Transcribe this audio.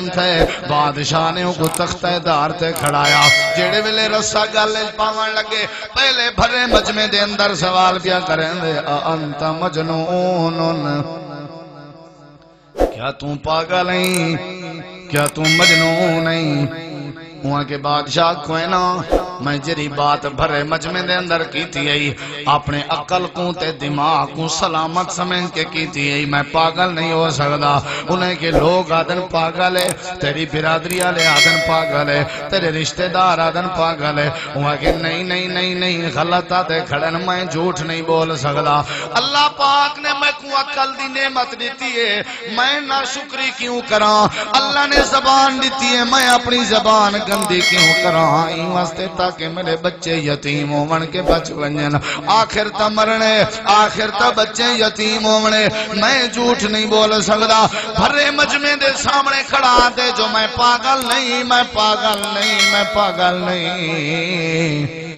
تھے بادشاہ نے کو تختہ دار تے کھڑایا جیڑے ویلے رسا گل پاون لگے پہلے بھرے مجمع دے اندر سوال پیا کریں دے انت مجنون کیا تم پاگل نہیں کیا تم مجنون نہیں وہاں کے بادشاہ کوئی نا میں جری بات بھرے مجمع دے اندر کی تھی اپنے عقل کو تے دماغ کو سلامت سمجھ کے کی تھی میں پاگل نہیں ہو سکتا انہیں کہ لوگ آدن پاگل ہے تیری برادری والے آدن پاگل ہے تیرے رشتہ دار آدن پاگل ہے وہاں کہ نہیں نہیں نہیں نہیں غلط آتے کھڑن میں جھوٹ نہیں بول سکتا اللہ پاک نے میں کو عقل دی نعمت دیتی ہے میں نہ شکری کیوں کراں اللہ نے زبان دیتی ہے میں اپنی زبان گندی کیوں کراں این واسطے تاکہ میرے بچے یتیم ہون کے بچ ونجن آخر تا مرنے آخر تا بچے یتیم ہونے میں جھوٹ نہیں بول سکتا بھرے مجمع دے سامنے کھڑا دے جو میں پاگل نہیں میں پاگل نہیں میں پاگل نہیں